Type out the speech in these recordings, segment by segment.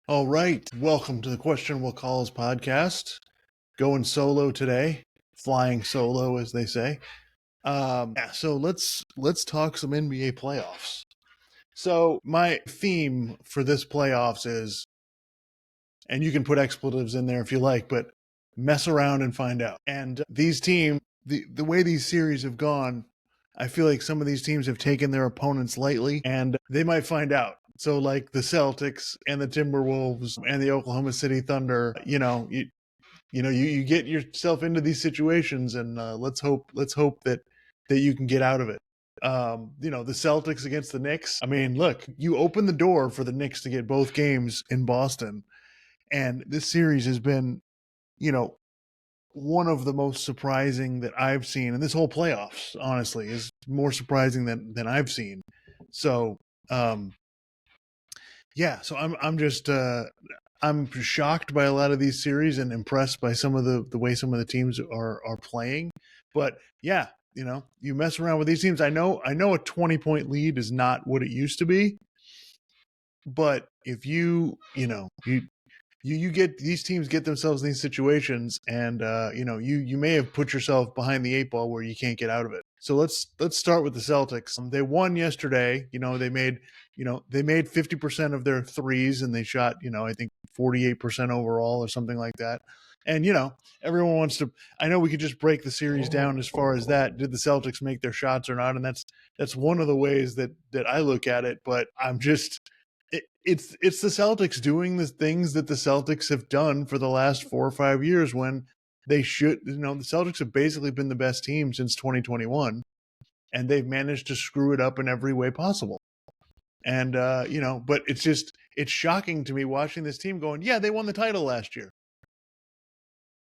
All right, welcome to the Questionable Calls podcast. Going solo today, flying solo, as they say. So let's talk some NBA playoffs. So my theme for this playoffs is, and you can put expletives in there if you like, but mess around and find out. And these teams, the way these series have gone, I feel like some of these teams have taken their opponents lightly, and they might find out. So, like the Celtics and the Timberwolves and the Oklahoma City Thunder, you get yourself into these situations, and let's hope that you can get out of it. The Celtics against the Knicks. I mean, look, you open the door for the Knicks to get both games in Boston, and this series has been, you know, one of the most surprising that I've seen, and this whole playoffs, honestly, is more surprising than I've seen. So, um, yeah, so I'm just I'm shocked by a lot of these series and impressed by some of the way some of the teams are playing. But yeah, you mess around with these teams. I know a 20-point lead is not what it used to be, but if you get these teams get themselves in these situations, and you may have put yourself behind the eight ball where you can't get out of it. So let's start with the Celtics. They won yesterday. They made 50% of their threes, and they shot I think 48% overall or something like that. And everyone wants to. I know we could just break the series down as far as that. Did the Celtics make their shots or not? And that's one of the ways that I look at it. But I'm just it's the Celtics doing the things that the Celtics have done for the last 4 or 5 years when they should. The Celtics have basically been the best team since 2021, and they've managed to screw it up in every way possible. And but it's shocking to me watching this team going, yeah, they won the title last year,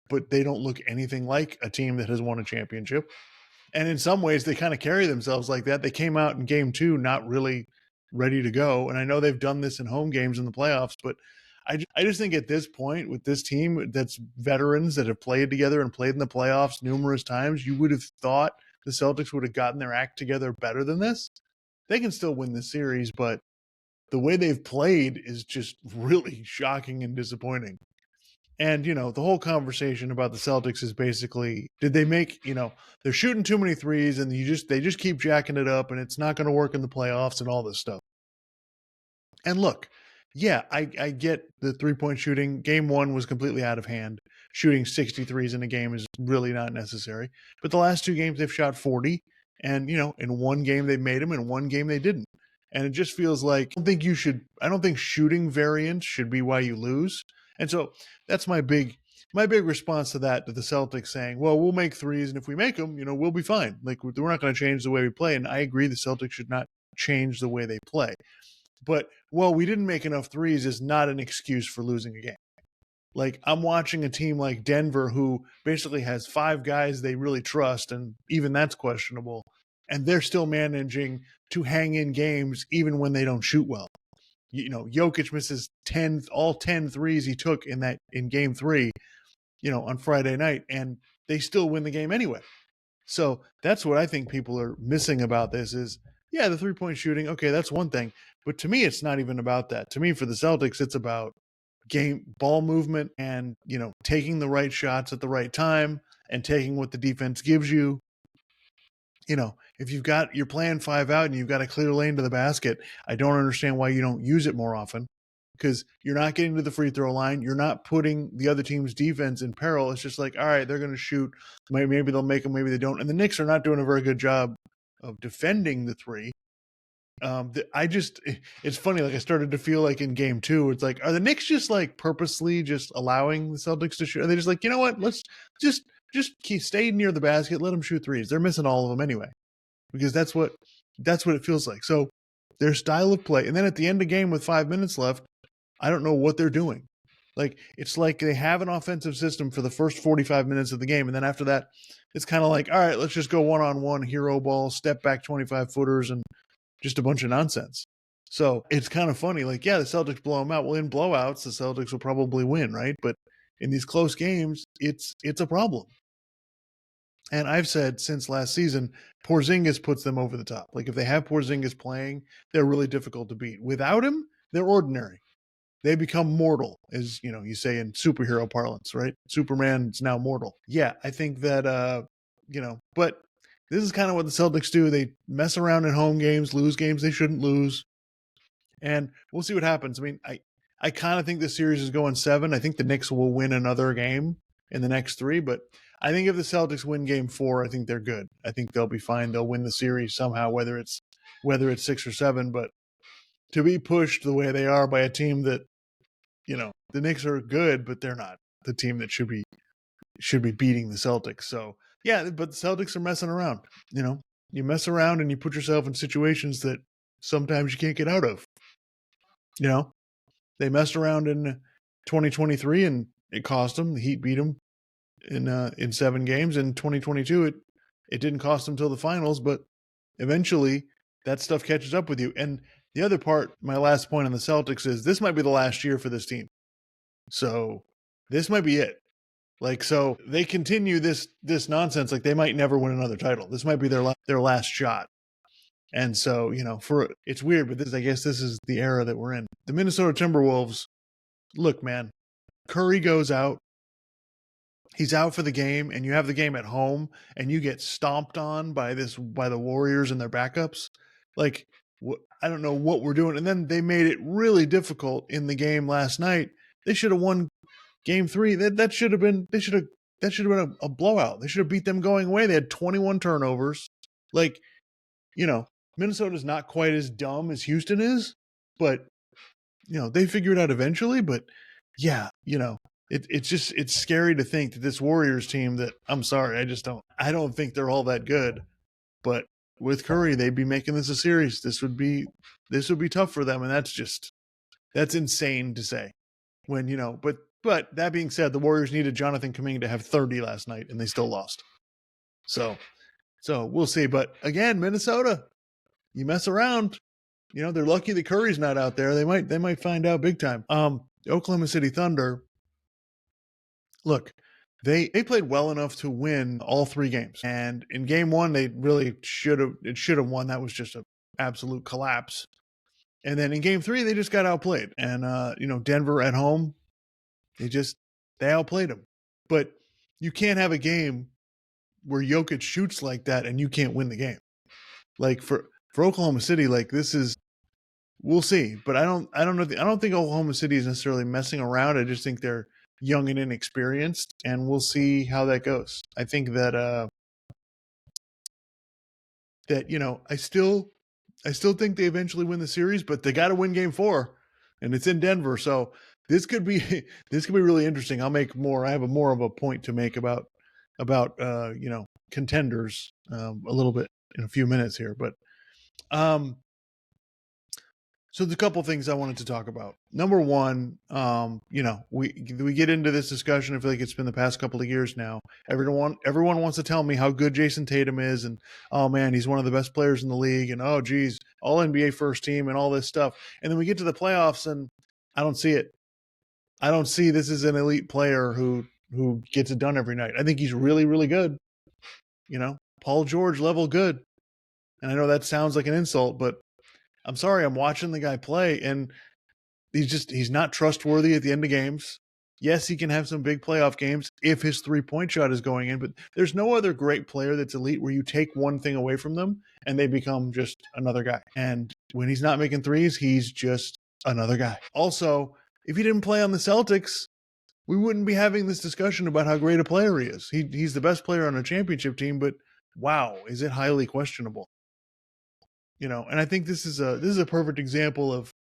but they don't look anything like a team that has won a championship. And in some ways, they kind of carry themselves like that. They came out in game two not really ready to go. And I know they've done this in home games in the playoffs, but I just think at this point with this team that's veterans that have played together and played in the playoffs numerous times, you would have thought the Celtics would have gotten their act together better than this. They can still win the series, but the way they've played is just really shocking and disappointing. And the whole conversation about the Celtics is basically, did they make, they're shooting too many threes, and they just keep jacking it up, and it's not going to work in the playoffs and all this stuff. And look, yeah, I get the 3-point shooting. Game one was completely out of hand. Shooting 63s in a game is really not necessary. But the last two games they've shot 40, and in one game they made them, in one game they didn't. And it just feels like I don't think shooting variance should be why you lose. And so that's my big response to that, to the Celtics saying, well, we'll make threes, and if we make them, we'll be fine. Like, we're not going to change the way we play. And I agree the Celtics should not change the way they play. But, well, we didn't make enough threes is not an excuse for losing a game. Like, I'm watching a team like Denver who basically has five guys they really trust, and even that's questionable. And they're still managing to hang in games even when they don't shoot well. Jokic misses all 10 threes he took in game three, on Friday night, and they still win the game anyway. So that's what I think people are missing about this is, yeah, the 3-point shooting, okay, that's one thing. But to me, it's not even about that. To me, for the Celtics, it's about game ball movement and, taking the right shots at the right time and taking what the defense gives you. If you're playing five out and you've got a clear lane to the basket, I don't understand why you don't use it more often, because you're not getting to the free throw line. You're not putting the other team's defense in peril. It's just like, all right, they're going to shoot. Maybe they'll make them, maybe they don't. And the Knicks are not doing a very good job of defending the three. It's funny. Like, I started to feel like in game two, it's like, are the Knicks just like purposely just allowing the Celtics to shoot? Are they just like, you know what? Let's just stay near the basket. Let them shoot threes. They're missing all of them anyway, because that's what it feels like. So their style of play. And then at the end of the game with 5 minutes left, I don't know what they're doing. Like, it's like they have an offensive system for the first 45 minutes of the game. And then after that, it's kind of like, all right, let's just go one-on-one, hero ball, step back 25 footers, and just a bunch of nonsense. So it's kind of funny. Like, yeah, the Celtics blow them out. Well, in blowouts, the Celtics will probably win, right? But in these close games, it's a problem. And I've said since last season, Porzingis puts them over the top. Like, if they have Porzingis playing, they're really difficult to beat. Without him, they're ordinary. they become mortal, as you say in superhero parlance, right? Superman's now mortal. Yeah, I think that but this is kind of what the Celtics do. They mess around in home games, lose games they shouldn't lose, and we'll see what happens. I mean, I kind of think the series is going 7. I think the Knicks will win another game in the next 3, but I think if the Celtics win game 4, I think they're good. I think they'll be fine. They'll win the series somehow, whether it's 6 or 7, but to be pushed the way they are by a team that, the Knicks are good, but they're not the team that should be beating the Celtics. So yeah, but the Celtics are messing around. You mess around and you put yourself in situations that sometimes you can't get out of. They messed around in 2023 and it cost them. The Heat beat them in 7 games. In 2022, it didn't cost them till the finals, but eventually that stuff catches up with you. And the other part, my last point on the Celtics, is this might be the last year for this team. So this might be it. So they continue this nonsense. They might never win another title. This might be their last shot. And so, it's weird, but I guess this is the era that we're in. The Minnesota Timberwolves, look, man, Curry goes out. He's out for the game, and you have the game at home, and you get stomped on by the Warriors and their backups. I don't know what we're doing. And then they made it really difficult in the game last night. They should have won game 3. That should have been a blowout. They should have beat them going away. They had 21 turnovers. Minnesota's not quite as dumb as Houston is, but they figure it out eventually. But yeah, it's scary to think that this Warriors team that, I'm sorry, I don't think they're all that good. But with Curry, they'd be making this a series. This would be tough for them, and that's insane to say. But that being said, the Warriors needed Jonathan Kuminga to have 30 last night, and they still lost. So we'll see. But again, Minnesota, you mess around, they're lucky that Curry's not out there. They might find out big time. Oklahoma City Thunder, look, they played well enough to win all 3 games. And in game 1, they really should have won. That was just an absolute collapse. And then in game 3, they just got outplayed. And Denver at home, they outplayed them. But you can't have a game where Jokic shoots like that and you can't win the game. For Oklahoma City, this is, we'll see. But I don't know. I don't think Oklahoma City is necessarily messing around. I just think they're young and inexperienced, and we'll see how that goes. I think that I still think they eventually win the series, but they got to win game 4, and it's in Denver. So this could be really interesting. I have more of a point to make about contenders a little bit in a few minutes here, but so there's a couple things I wanted to talk about. Number one, we get into this discussion. I feel like it's been the past couple of years now. Everyone wants to tell me how good Jason Tatum is, and oh man, he's one of the best players in the league, and oh geez, all NBA first team and all this stuff. And then we get to the playoffs, and I don't see it. I don't see this as an elite player who gets it done every night. I think he's really, really good. Paul George level good. And I know that sounds like an insult, but I'm sorry, I'm watching the guy play, and he's not trustworthy at the end of games. Yes, he can have some big playoff games if his 3-point shot is going in, but there's no other great player that's elite where you take one thing away from them and they become just another guy. And when he's not making threes, he's just another guy. Also, if he didn't play on the Celtics, we wouldn't be having this discussion about how great a player he is. He's the best player on a championship team, but wow, is it highly questionable? And I think this is a perfect example of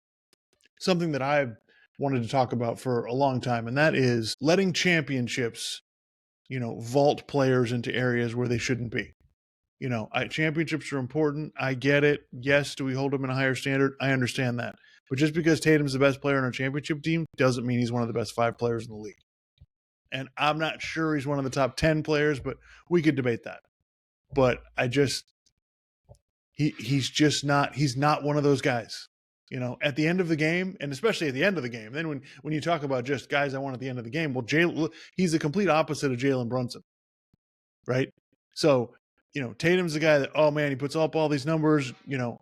something that I've wanted to talk about for a long time, and that is letting championships, vault players into areas where they shouldn't be. Championships are important. I get it. Yes, do we hold them in a higher standard? I understand that. But just because Tatum's the best player on our championship team doesn't mean he's one of the best 5 players in the league. And I'm not sure he's one of the top 10 players, but we could debate that. But he's not one of those guys. At the end of the game, and especially at the end of the game, then when you talk about just guys I want at the end of the game, well, he's the complete opposite of Jalen Brunson, right? So Tatum's the guy that, oh man, he puts up all these numbers,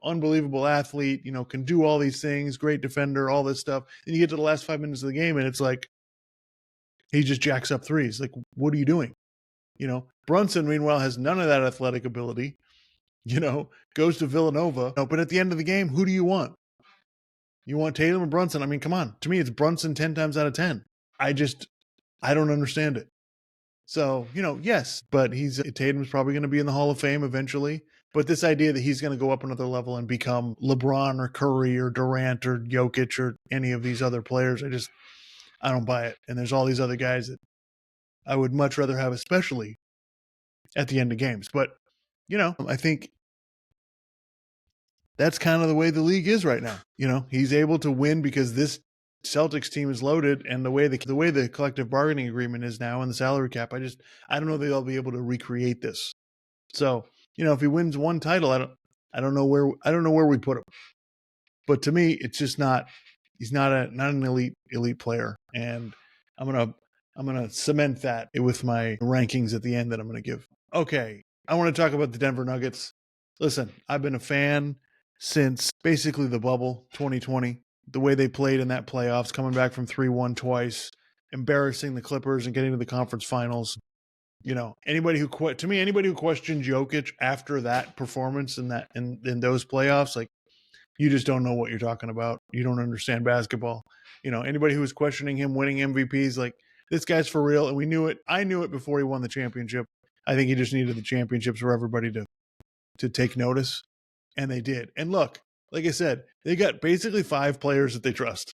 unbelievable athlete, can do all these things, great defender, all this stuff. And you get to the last 5 minutes of the game and it's like, he just jacks up threes. Like, what are you doing? Brunson, meanwhile, has none of that athletic ability, goes to Villanova. But at the end of the game, who do you want? You want Tatum or Brunson? I mean, come on. To me, it's Brunson 10 times out of 10. I don't understand it. So, yes, but Tatum's probably going to be in the Hall of Fame eventually. But this idea that he's going to go up another level and become LeBron or Curry or Durant or Jokic or any of these other players, I don't buy it. And there's all these other guys that I would much rather have, especially at the end of games. But, I think that's kind of the way the league is right now. He's able to win because this Celtics team is loaded, and the way the collective bargaining agreement is now and the salary cap, I don't know that they'll be able to recreate this. So, if he wins one title, I don't know where we put him. But to me, it's just he's not an elite player. And I'm gonna cement that with my rankings at the end that I'm gonna give. Okay. I want to talk about the Denver Nuggets. Listen, I've been a fan since basically the bubble 2020. The way they played in that playoffs, coming back from 3-1 twice, embarrassing the Clippers and getting to the conference finals. Anybody who questioned Jokic after that performance in those playoffs, like, you just don't know what you're talking about. You don't understand basketball. Anybody who was questioning him winning MVPs, like, this guy's for real, and we knew it. I knew it before he won the championship. I think he just needed the championships for everybody to take notice, and they did. And look, like I said, they got basically 5 players that they trust.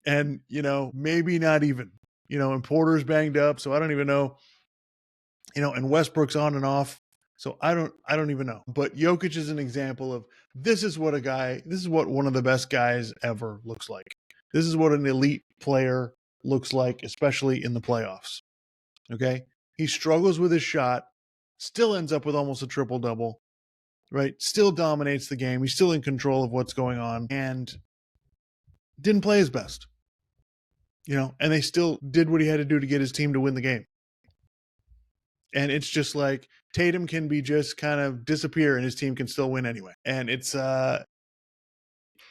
And, maybe not even, and Porter's banged up, so I don't even know, and Westbrook's on and off. So I don't even know. But Jokic is an example of this is what one of the best guys ever looks like. This is what an elite player looks like, especially in the playoffs. Okay? He struggles with his shot, still ends up with almost a triple-double, right? Still dominates the game. He's still in control of what's going on and didn't play his best. And they still did what he had to do to get his team to win the game. And it's just like Tatum can be just kind of disappear and his team can still win anyway. And it's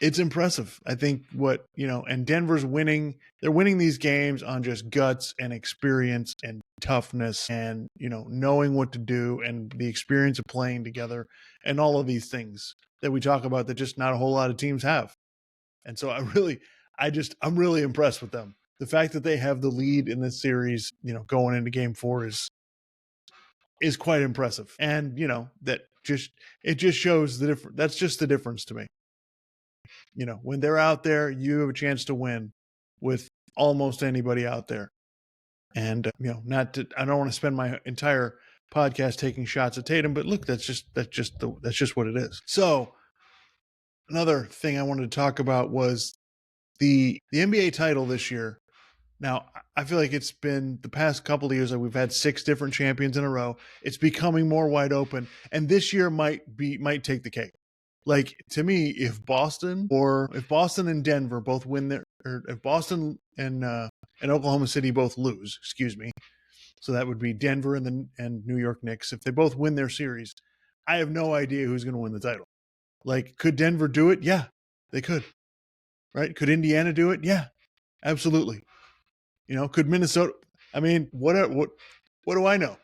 impressive. I think and Denver's winning. They're winning these games on just guts and experience and toughness and, knowing what to do and the experience of playing together and all of these things that we talk about that just not a whole lot of teams have. And so I'm really impressed with them. The fact that they have the lead in this series, going into game 4 is quite impressive. And, it just shows the difference. That's just the difference to me. When they're out there, you have a chance to win with almost anybody out there. And, I don't want to spend my entire podcast taking shots at Tatum, but look, that's just what it is. So another thing I wanted to talk about was the NBA title this year. Now, I feel like it's been the past couple of years that we've had 6 different champions in a row. It's becoming more wide open, and this year might take the cake. Like, to me, if Boston and Denver both win or if Boston and Oklahoma City both lose, so that would be Denver and New York Knicks. If they both win their series, I have no idea who's going to win the title. Like, could Denver do it? Yeah, they could. Right? Could Indiana do it? Yeah, absolutely. Could Minnesota? I mean, what do I know?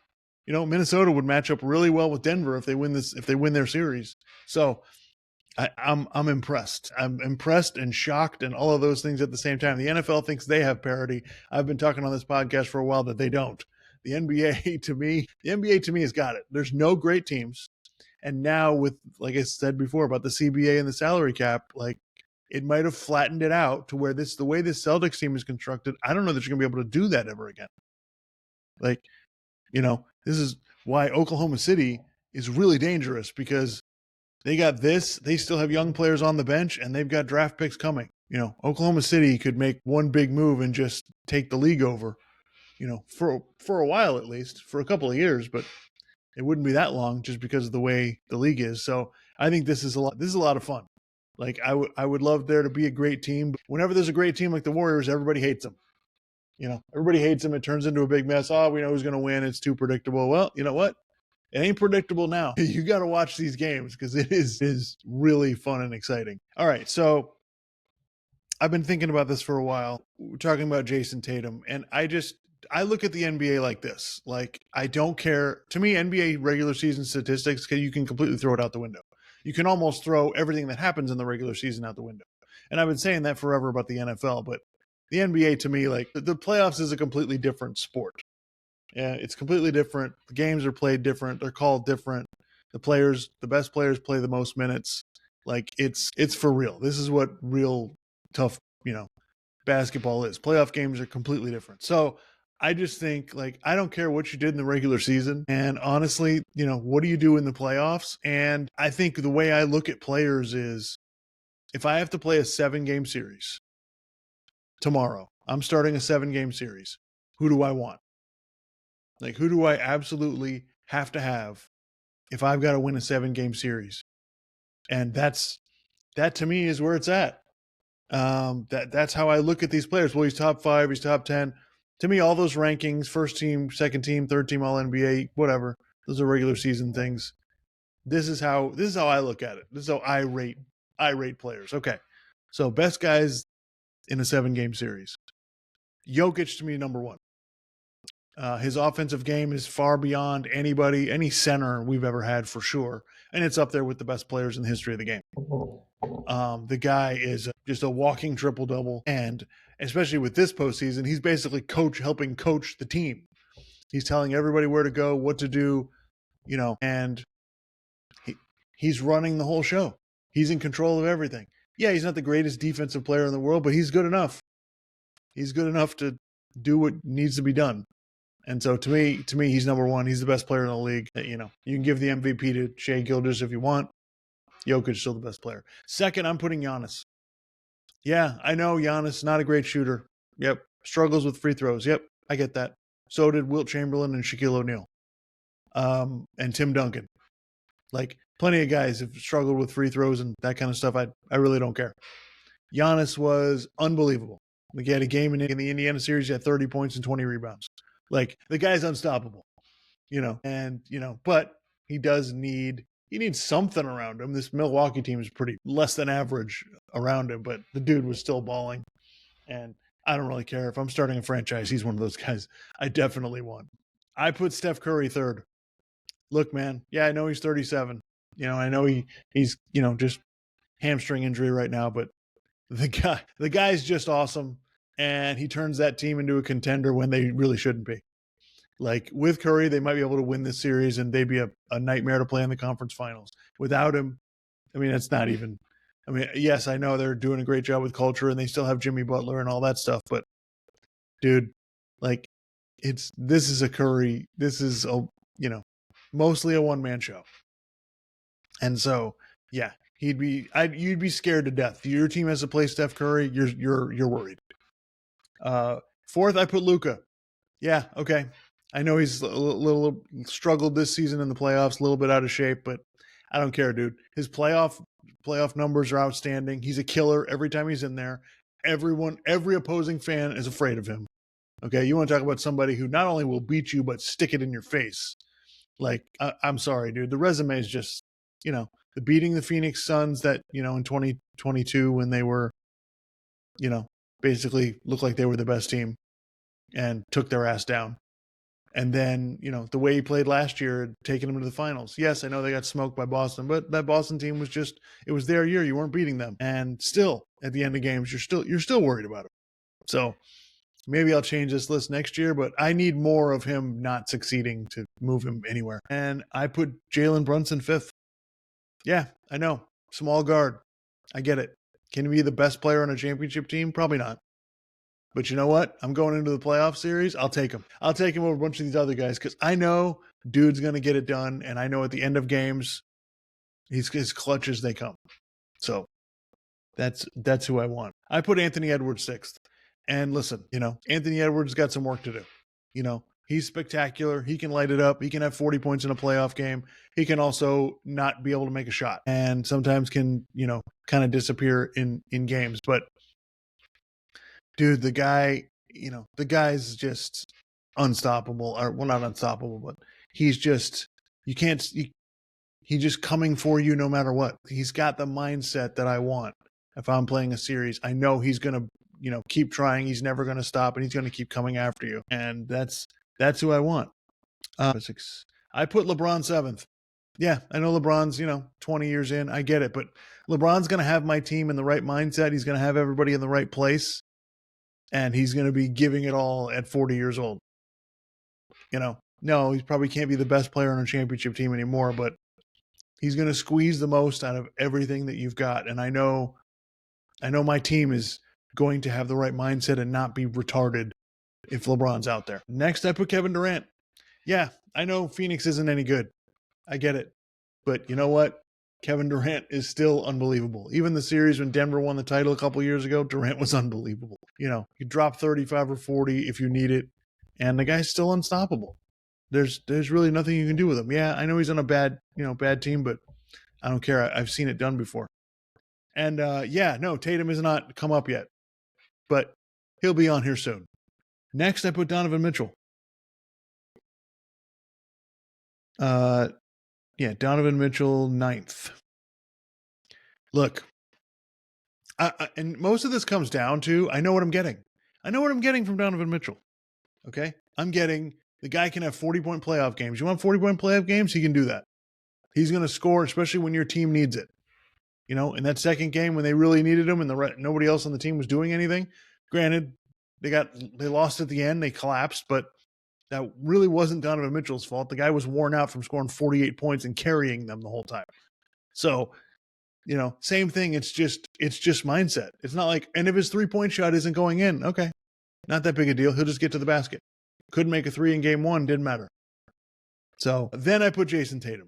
Minnesota would match up really well with Denver if they win their series. So I'm impressed. I'm impressed and shocked and all of those things at the same time. The NFL thinks they have parity. I've been talking on this podcast for a while that they don't. The NBA to me has got it. There's no great teams. And now with, like I said before about the CBA and the salary cap, like, it might have flattened it out to where the way this Celtics team is constructed, I don't know that you're going to be able to do that ever again. Like, this is why Oklahoma City is really dangerous, because they got this. They still have young players on the bench, and they've got draft picks coming. Oklahoma City could make one big move and just take the league over, for a while at least, for a couple of years, but it wouldn't be that long just because of the way the league is. So I think this is a lot of fun. Like, I would love there to be a great team. But whenever there's a great team like the Warriors, everybody hates them. Everybody hates them. It turns into a big mess. Oh, we know who's going to win. It's too predictable. Well, you know what? It ain't predictable now. You got to watch these games because it is really fun and exciting. All right, so I've been thinking about this for a while. We're talking about Jason Tatum, and I look at the NBA like this. Like, I don't care. To me, NBA regular season statistics, you can completely throw it out the window. You can almost throw everything that happens in the regular season out the window. And I've been saying that forever about the NFL, but the NBA, to me, like, the playoffs is a completely different sport. Yeah, it's completely different. The games are played different. They're called different. The best players play the most minutes. Like, it's for real. This is what real tough, basketball is. Playoff games are completely different. So I just think, like, I don't care what you did in the regular season. And honestly, what do you do in the playoffs? And I think the way I look at players is, if I have to play a 7-game series tomorrow, I'm starting a 7-game series. Who do I want? Like, who do I absolutely have to have if I've got to win a 7-game series? And that to me is where it's at. That's how I look at these players. Well, he's top 5, he's top 10. To me, all those rankings, first team, second team, third team, all NBA, whatever, those are regular season things. This is how I look at it. This is how I rate players. Okay, so best guys in a 7-game series. Jokic, to me, number 1. His offensive game is far beyond any center we've ever had, for sure, and it's up there with the best players in the history of the game. The guy is just a walking triple-double, and especially with this postseason, he's basically helping coach the team. He's telling everybody where to go, what to do, and he's running the whole show. He's in control of everything. Yeah, he's not the greatest defensive player in the world, but he's good enough. He's good enough to do what needs to be done. And so to me, he's number 1. He's the best player in the league. You can give the MVP to Shai Gilgeous if you want. Jokic is still the best player. Second, I'm putting Giannis. Yeah, I know Giannis, not a great shooter. Yep. Struggles with free throws. Yep, I get that. So did Wilt Chamberlain and Shaquille O'Neal. And Tim Duncan. Like, plenty of guys have struggled with free throws and that kind of stuff. I really don't care. Giannis was unbelievable. Like, he had a game in the Indiana series, he had 30 points and 20 rebounds. Like, the guy's unstoppable, but he needs something around him. This Milwaukee team is pretty less than average around him, but the dude was still balling. And I don't really care. If I'm starting a franchise, he's one of those guys I definitely want. I put Steph Curry third. Look, man, yeah, I know he's 37. I know he's just hamstring injury right now, but the guy's just awesome. And he turns that team into a contender when they really shouldn't be. Like, with Curry, they might be able to win this series, and they'd be a nightmare to play in the conference finals. Without him, it's not even. Yes, I know they're doing a great job with culture, and they still have Jimmy Butler and all that stuff. But, dude, like, this is a Curry. This is mostly a one-man show. And so, yeah, you'd be scared to death. If your team has to play Steph Curry, you're worried. Fourth, I put Luka. Yeah, okay. I know he's a little struggled this season in the playoffs, a little bit out of shape, but I don't care, dude. His playoff numbers are outstanding. He's a killer every time he's in there. Every opposing fan is afraid of him. Okay, you want to talk about somebody who not only will beat you, but stick it in your face. Like, I'm sorry, dude. The resume is just, the beating the Phoenix Suns that, in 2022 when they were, basically looked like they were the best team and took their ass down. And then, the way he played last year, taking them to the finals. Yes, I know they got smoked by Boston, but that Boston team it was their year. You weren't beating them. And still, at the end of games, you're still worried about it. So maybe I'll change this list next year, but I need more of him not succeeding to move him anywhere. And I put Jalen Brunson fifth. Yeah, I know. Small guard. I get it. Can he be the best player on a championship team? Probably not. But you know what? I'm going into the playoff series. I'll take him. I'll take him over a bunch of these other guys because I know dude's going to get it done. And I know at the end of games, he's as clutch as they come. So that's who I want. I put Anthony Edwards sixth. And listen, Anthony Edwards got some work to do. He's spectacular. He can light it up. He can have 40 points in a playoff game. He can also not be able to make a shot and sometimes can, kind of disappear in games. But dude, the guy's just unstoppable. Or, well, not unstoppable, but he's just, You can't. He's just coming for you no matter what. He's got the mindset that I want. If I'm playing a series, I know he's going to, keep trying. He's never going to stop, and he's going to keep coming after you. And that's who I want. I put LeBron 7th. Yeah, I know LeBron's, 20 years in. I get it. But LeBron's going to have my team in the right mindset. He's going to have everybody in the right place. And he's going to be giving it all at 40 years old. No, he probably can't be the best player on a championship team anymore, but he's going to squeeze the most out of everything that you've got. And I know my team is going to have the right mindset and not be retarded if LeBron's out there. Next, I put Kevin Durant. Yeah, I know Phoenix isn't any good. I get it. But you know what? Kevin Durant is still unbelievable. Even the series when Denver won the title a couple years ago, Durant was unbelievable. You drop 35 or 40 if you need it, and the guy's still unstoppable. There's really nothing you can do with him. Yeah, I know he's on a bad team, but I don't care. I've seen it done before. And Tatum has not come up yet, but he'll be on here soon. Next, I put Donovan Mitchell. Donovan Mitchell 9th. Look, and most of this comes down to I know what I'm getting. I know what I'm getting from Donovan Mitchell. Okay? I'm getting the guy can have 40-point playoff games. You want 40-point playoff games? He can do that. He's going to score, especially when your team needs it. In that second game when they really needed him and nobody else on the team was doing anything. Granted, they lost at the end. They collapsed, but that really wasn't Donovan Mitchell's fault. The guy was worn out from scoring 48 points and carrying them the whole time. So, same thing. It's just mindset. It's not like, and if his 3-point shot isn't going in, okay, not that big a deal. He'll just get to the basket. Couldn't make a 3 in game 1, didn't matter. So then I put Jason Tatum.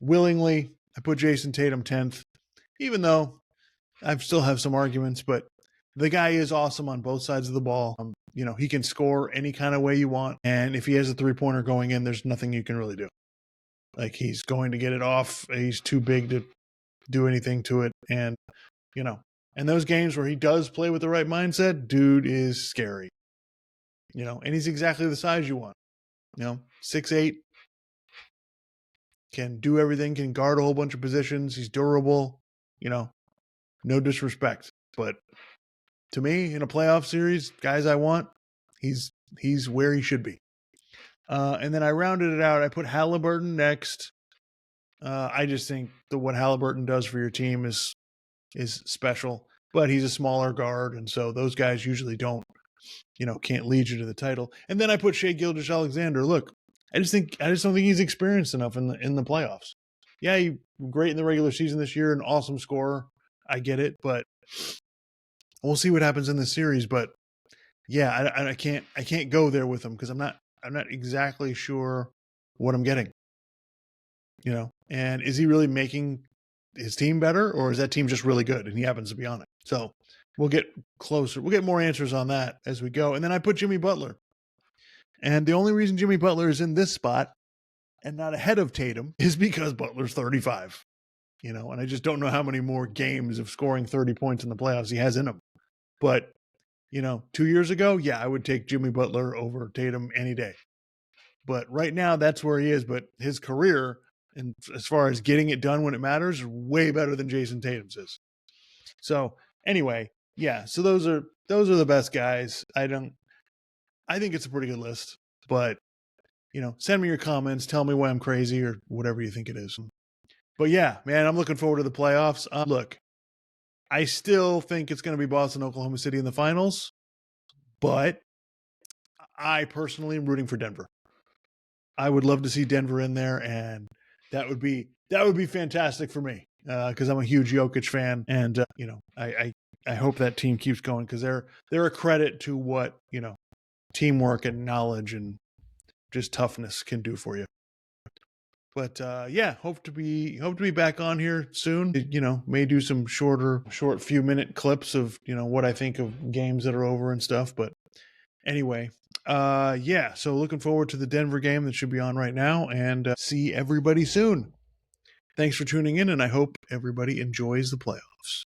Willingly, I put Jason Tatum 10th, even though I still have some arguments, but the guy is awesome on both sides of the ball. He can score any kind of way you want. And if he has a 3-pointer going in, there's nothing you can really do. Like, he's going to get it off. He's too big to do anything to it. And, and those games where he does play with the right mindset, dude is scary. And he's exactly the size you want. 6'8", can do everything, can guard a whole bunch of positions. He's durable, no disrespect. But to me, in a playoff series, guys I want, he's where he should be. And then I rounded it out. I put Halliburton next. I just think that what Halliburton does for your team is special, but he's a smaller guard. And so those guys usually can't lead you to the title. And then I put Shai Gilgeous-Alexander. Look, I just don't think he's experienced enough in the playoffs. Yeah, he great in the regular season this year, an awesome scorer. I get it, but we'll see what happens in this series. But yeah, I can't go there with him because I'm not exactly sure what I'm getting. And is he really making his team better, or is that team just really good and he happens to be on it? So we'll get closer. We'll get more answers on that as we go. And then I put Jimmy Butler. And the only reason Jimmy Butler is in this spot and not ahead of Tatum is because Butler's 35. And I just don't know how many more games of scoring 30 points in the playoffs he has in him. But, 2 years ago, yeah, I would take Jimmy Butler over Tatum any day. But right now, that's where he is. But his career, and as far as getting it done when it matters, is way better than Jason Tatum's is. So anyway, yeah. So those are the best guys. I think it's a pretty good list. But send me your comments. Tell me why I'm crazy or whatever you think it is. But yeah, man, I'm looking forward to the playoffs. Look, I still think it's going to be Boston, Oklahoma City in the finals. But I personally am rooting for Denver. I would love to see Denver in there, and that would be fantastic for me because I'm a huge Jokic fan, and I hope that team keeps going because they're a credit to what teamwork and knowledge and just toughness can do for you. But hope to be back on here soon. May do some short few minute clips of what I think of games that are over and stuff. But anyway, so looking forward to the Denver game that should be on right now, and see everybody soon. Thanks for tuning in, and I hope everybody enjoys the playoffs.